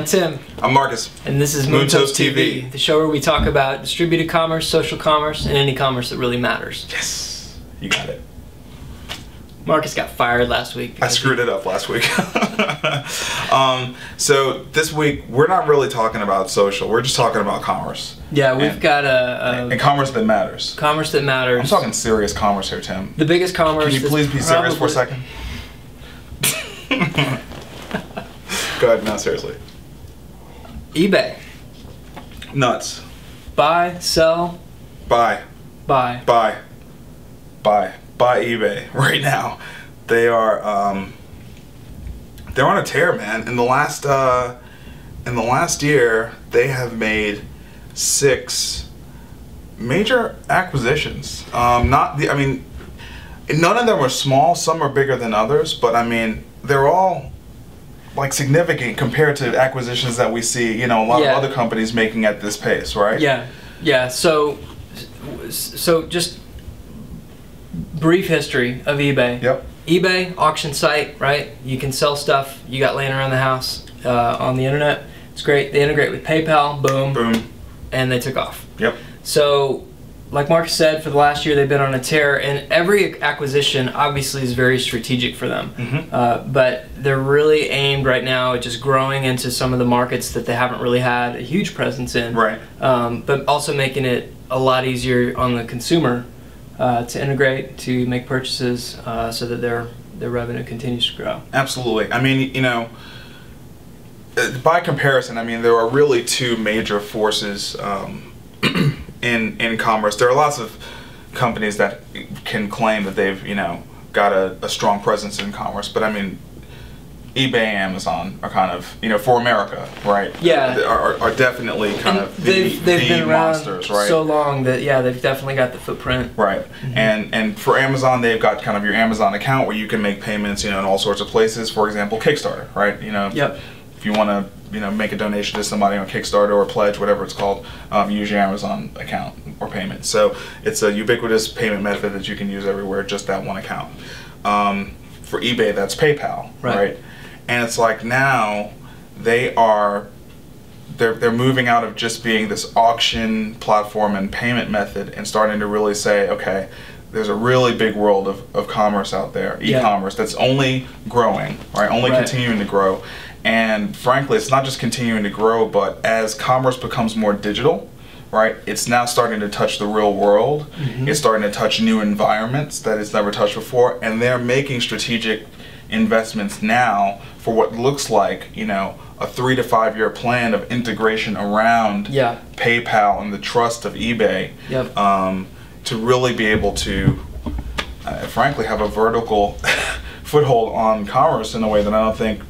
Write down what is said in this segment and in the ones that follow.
I'm Tim. I'm Marcus. And this is Moontoast TV, the show where we talk about distributed commerce, social commerce, and any commerce that really matters. Yes, you got it. Marcus got fired last week. I screwed it up last week. So this week, we're not really talking about social. We're just talking about commerce. Yeah, we've got and commerce that matters. Commerce that matters. I'm talking serious commerce here, Tim. The biggest commerce. Can you please be serious for a second? Go ahead, no, seriously. eBay. Nuts. Buy, sell. Buy. Buy. Buy. Buy. Buy eBay right now. They are they're on a tear, man. In the last year, they have made 6 major acquisitions. None of them are small. Some are bigger than others, but I mean, they're all like significant compared to acquisitions that we see, you know, a lot of other companies making at this pace, right? Yeah, yeah. So just brief history of eBay. Yep. eBay, auction site, right? You can sell stuff you got laying around the house on the internet. It's great. They integrate with PayPal, boom, boom, and they took off. Yep. So, like Marcus said, for the last year they've been on a tear, and every acquisition obviously is very strategic for them. Mm-hmm. But they're really aimed right now at just growing into some of the markets that they haven't really had a huge presence in. Right. But also making it a lot easier on the consumer to integrate, to make purchases, so that their revenue continues to grow. Absolutely. I mean, you know, by comparison, I mean, there are really 2 major forces in commerce. There are lots of companies that can claim that they've, you know, got a strong presence in commerce, but I mean, eBay and Amazon are kind of, you know, for America, right? Yeah. Are definitely kind of they've been around monsters, right? so long that they've definitely got the footprint. Right. Mm-hmm. And for Amazon, they've got kind of your Amazon account where you can make payments, you know, in all sorts of places. For example, Kickstarter, right? You know, yep. If you want to, you know, make a donation to somebody on Kickstarter or pledge, whatever it's called, use your Amazon account or payment. So it's a ubiquitous payment method that you can use everywhere, just that one account. For eBay, that's PayPal, right? And it's like now they're moving out of just being this auction platform and payment method and starting to really say, okay, there's a really big world of commerce out there, e-commerce, that's only growing, right? Only continuing to grow. And frankly, it's not just continuing to grow, but as commerce becomes more digital, right, it's now starting to touch the real world. Mm-hmm. It's starting to touch new environments that it's never touched before, and they're making strategic investments now for what looks like, you know, a 3 to 5 year plan of integration around PayPal and the trust of eBay, to really be able to, frankly, have a vertical foothold on commerce in a way that I don't think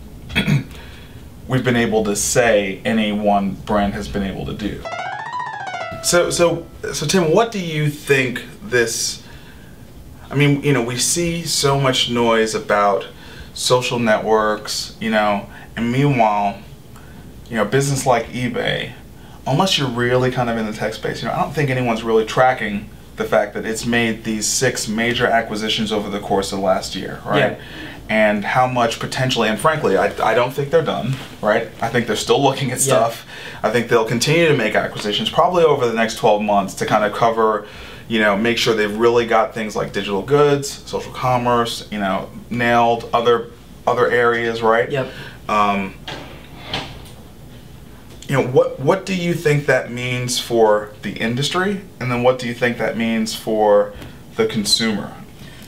we've been able to say any one brand has been able to do. So Tim, what do you think this? I mean, you know, we see so much noise about social networks, you know, and meanwhile, you know, business like eBay, unless you're really kind of in the tech space, you know, I don't think anyone's really tracking the fact that it's made these 6 major acquisitions over the course of the last year, right? Yeah. And how much potentially, and frankly, I don't think they're done, right? I think they're still looking at stuff. I think they'll continue to make acquisitions probably over the next 12 months to kind of cover, you know, make sure they've really got things like digital goods, social commerce, you know, nailed, other areas, right? Yep. You know, what do you think that means for the industry, and then what do you think that means for the consumer?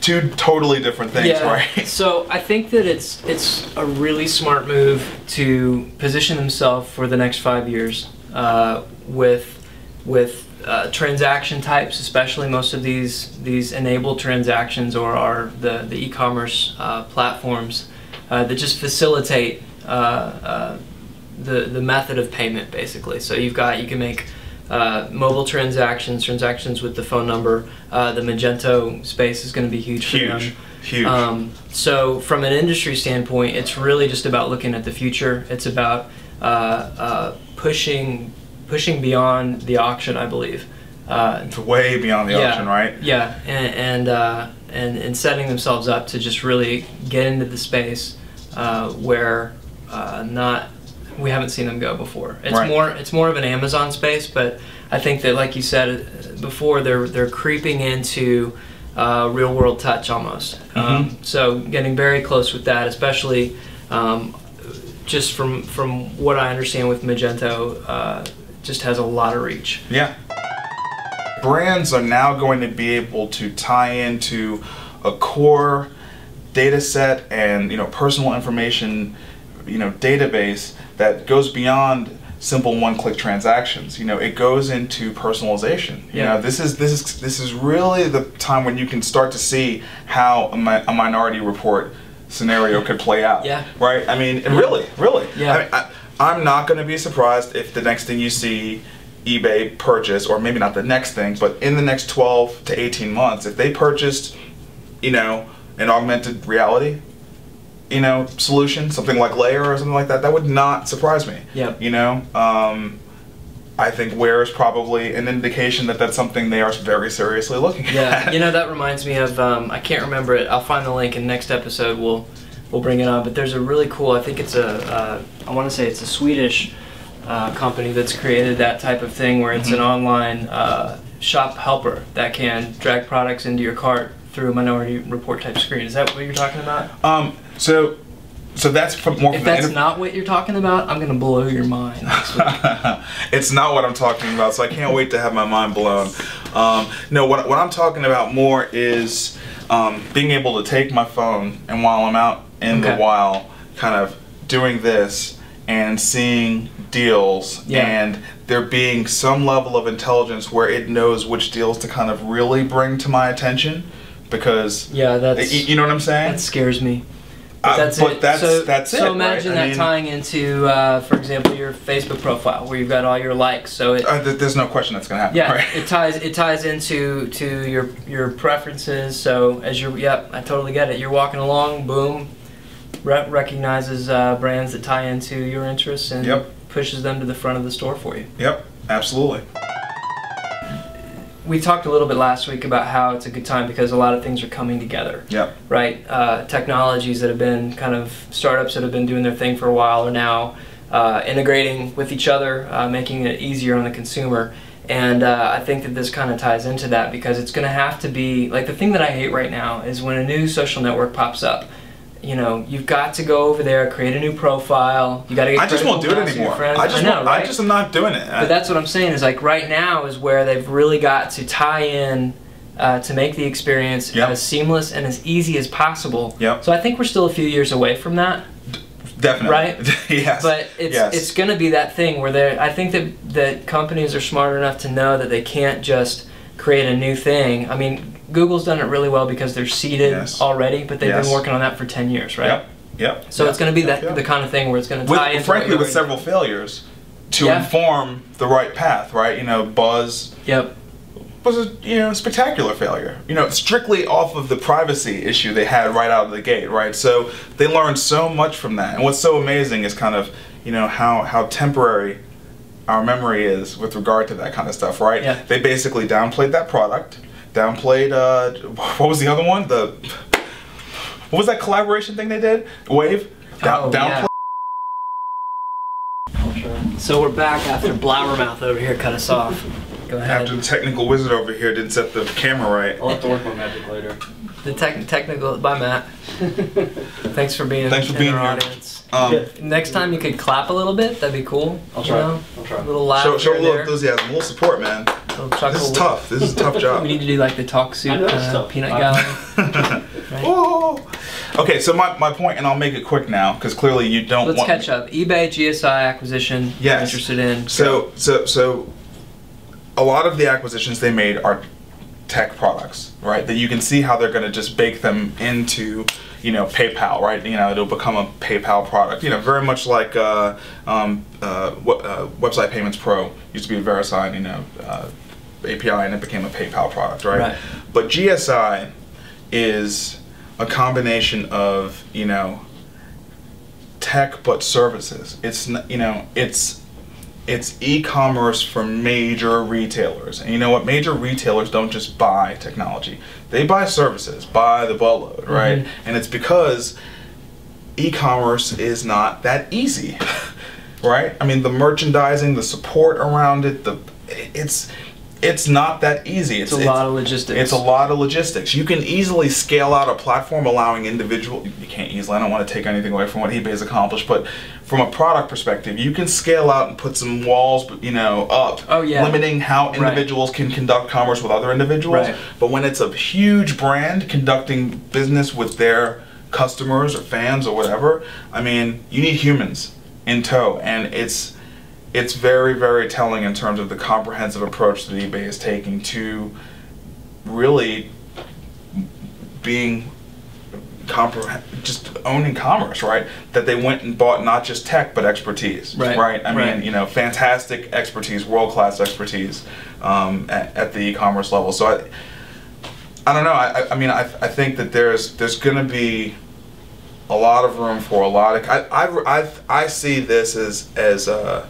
2 totally different things, right? So I think that it's a really smart move to position themselves for the next 5 years with transaction types, especially most of these enabled transactions are the e-commerce platforms that just facilitate the method of payment, basically. So you can make mobile transactions with the phone number. The Magento space is going to be huge for them. Huge. So from an industry standpoint, it's really just about looking at the future. It's about pushing beyond the auction, I believe. It's way beyond the auction, right? Yeah, and setting themselves up to just really get into the space where not we haven't seen them go before. It's Right. it's more of an Amazon space, but I think that, like you said before, they're creeping into real world touch almost. So getting very close with that, especially just from what I understand with Magento, just has a lot of reach. Yeah. Brands are now going to be able to tie into a core data set and personal information database that goes beyond simple one-click transactions. It goes into personalization. This is really the time when you can start to see how a Minority Report scenario could play out. Yeah. Right? I mean, really. Yeah. I mean, I'm not going to be surprised if the next thing you see eBay purchase, or maybe not the next thing, but in the next 12 to 18 months, if they purchased, an augmented reality, solution, something like Layer or something like that, that would not surprise me. Yep. I think Wear is probably an indication that that's something they are very seriously looking at. Yeah, that reminds me of, I can't remember it, I'll find the link in next episode, we'll bring it on, but there's a really cool, I think it's I want to say it's a Swedish company that's created that type of thing where it's an online shop helper that can drag products into your cart through a Minority Report type screen. Is that what you're talking about? So that's more. If that's not what you're talking about, I'm gonna blow your mind next week. It's not what I'm talking about, so I can't wait to have my mind blown. No, what I'm talking about more is being able to take my phone and while I'm out in the wild, kind of doing this and seeing deals, and there being some level of intelligence where it knows which deals to kind of really bring to my attention, because that's, you know what I'm saying? That scares me. But that's it. So imagine that tying into, for example, your Facebook profile where you've got all your likes. So there's no question that's going to happen. Yeah, right? it ties into your preferences. So as I totally get it. You're walking along, boom, recognizes brands that tie into your interests and pushes them to the front of the store for you. Yep, absolutely. We talked a little bit last week about how it's a good time because a lot of things are coming together. Yep. Right? Technologies that have been startups that have been doing their thing for a while are now integrating with each other, making it easier on the consumer. And I think that this kind of ties into that because it's going to have to be, like, the thing that I hate right now is when a new social network pops up. You've got to go over there, create a new profile. You got to get. I just won't do it anymore. I just am not doing it. But that's what I'm saying is, like, right now is where they've really got to tie in to make the experience as seamless and as easy as possible. Yep. So I think we're still a few years away from that. Definitely. Right. Yes. But it's going to be that thing where I think that companies are smart enough to know that they can't just create a new thing. I mean, Google's done it really well because they're seeded already, but they've been working on that for 10 years, right? Yep. So it's going to be the kind of thing where it's going to tie in. Frankly, with several failures to inform the right path, right? Buzz. Was a spectacular failure. Strictly off of the privacy issue they had right out of the gate, right? So they learned so much from that. And what's so amazing is kind of how temporary our memory is with regard to that kind of stuff, right? Yeah. They basically downplayed that product. Downplayed, what was the other one? What was that collaboration thing they did? Wave? Downplay. So we're back after Blabbermouth over here cut us off. Go ahead. After the technical wizard over here didn't set the camera right. I'll have to work my magic later. The technical, bye Matt. Thanks for being here. Audience. Next time you could clap a little bit, that'd be cool. I'll try. I'll try. A little laugh. Show a little enthusiasm, a little support, man. This is tough. This is a tough job. We need to do like the talk soup peanut gallery. Right? Okay, so my point, and I'll make it quick now, because clearly you don't want... Let's catch up. eBay, GSI acquisition, yes. I'm interested in. So a lot of the acquisitions they made are tech products, right? That you can see how they're going to just bake them into, PayPal, right? It'll become a PayPal product. Very much like Website Payments Pro used to be a VeriSign, API, and it became a PayPal product, right? But GSI is a combination of, tech but services. It's e-commerce for major retailers. And you know what? Major retailers don't just buy technology. They buy services, buy the buttload, right? And it's because e-commerce is not that easy. right? I mean, the merchandising, the support around it, it's not that easy. It's a lot of logistics. It's a lot of logistics. You can easily scale out a platform allowing individual. You can't easily. I don't want to take anything away from what eBay's accomplished, but from a product perspective, you can scale out and put some walls, up. Oh, yeah. Limiting how individuals can conduct commerce with other individuals. Right. But when it's a huge brand conducting business with their customers or fans or whatever, I mean, you need humans in tow, and it's very, very telling in terms of the comprehensive approach that eBay is taking to really being just owning commerce, right? That they went and bought not just tech but expertise, right? I mean, fantastic expertise, world-class expertise at the e-commerce level. So I don't know. I mean, I think that there's going to be a lot of room for a lot of. I see this as a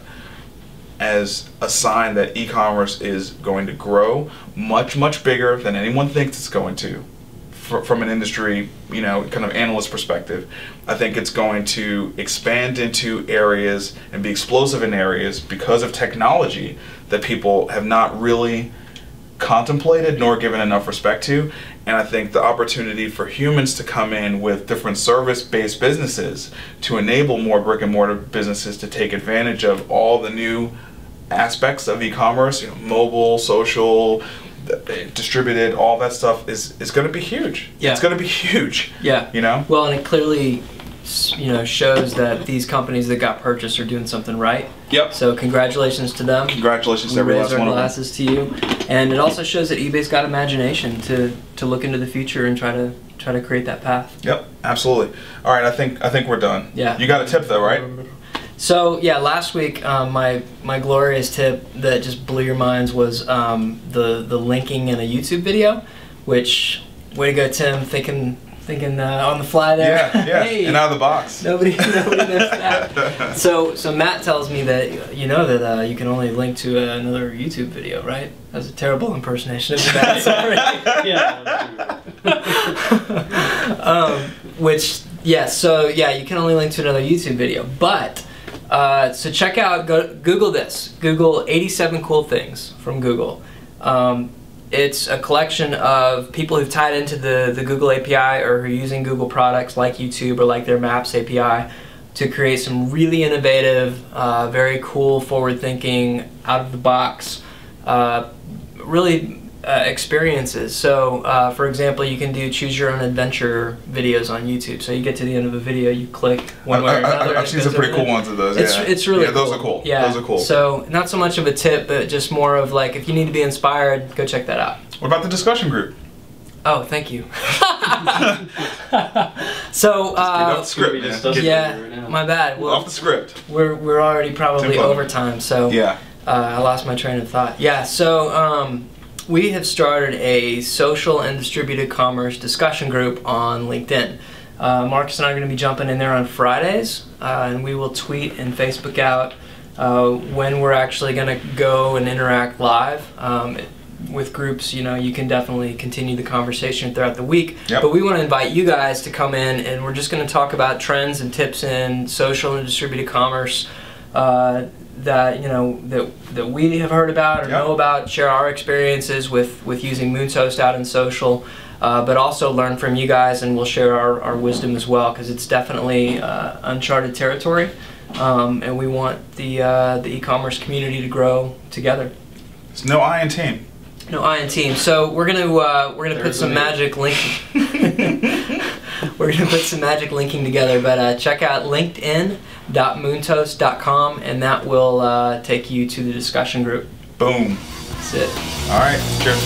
sign that e-commerce is going to grow much bigger than anyone thinks it's going to. From an industry, kind of analyst perspective, I think it's going to expand into areas and be explosive in areas because of technology that people have not really contemplated nor given enough respect to. And I think the opportunity for humans to come in with different service-based businesses to enable more brick-and-mortar businesses to take advantage of all the new aspects of e-commerce, mobile, social, distributed, all that stuff is going to be huge. Yeah. It's going to be huge. Yeah. Well, and it clearly, shows that these companies that got purchased are doing something right. Yep. So congratulations to them. Congratulations to every last one of them. We raise our glasses to you. And it also shows that eBay's got imagination to look into the future and try to create that path. Yep. Absolutely. All right. I think we're done. Yeah. You got a tip though, right? So yeah, last week my glorious tip that just blew your minds was the linking in a YouTube video, which way to go, Tim, thinking on the fly there. Yeah, Hey, and out of the box. Nobody missed that. So Matt tells me that that you can only link to another YouTube video, right? That's a terrible impersonation of Matt. Sorry. You can only link to another YouTube video, but. So check out, Google this. Google 87 cool things from Google. It's a collection of people who've tied into the Google API or who are using Google products like YouTube or like their Maps API to create some really innovative, very cool, forward-thinking, out-of-the-box, really experiences. So, for example, you can do choose-your-own-adventure videos on YouTube. So you get to the end of a video, you click one way or another. I've seen some pretty cool ones of those. It's really cool. Those are cool. Yeah, those are cool. So not so much of a tip, but just more of like, if you need to be inspired, go check that out. What about the discussion group? Oh, thank you. So, off the script, yeah, my bad. Well, off the script. We're already probably over time, so yeah. I lost my train of thought. Yeah, so we have started a social and distributed commerce discussion group on LinkedIn. Marcus and I are going to be jumping in there on Fridays, and we will tweet and Facebook out when we're actually going to go and interact live. With groups, you can definitely continue the conversation throughout the week. Yep. But we want to invite you guys to come in, and we're just going to talk about trends and tips in social and distributed commerce that that we have heard about or know about. Share our experiences with using Moontoast out in social, but also learn from you guys, and we'll share our wisdom as well, because it's definitely uncharted territory, and we want the e-commerce community to grow together. There's no I in team. No I in team. So we're gonna put some magic linking. We're gonna put some magic linking together. But check out linkedin.moontoast.com, and that will take you to the discussion group. Boom. That's it. All right. Cheers.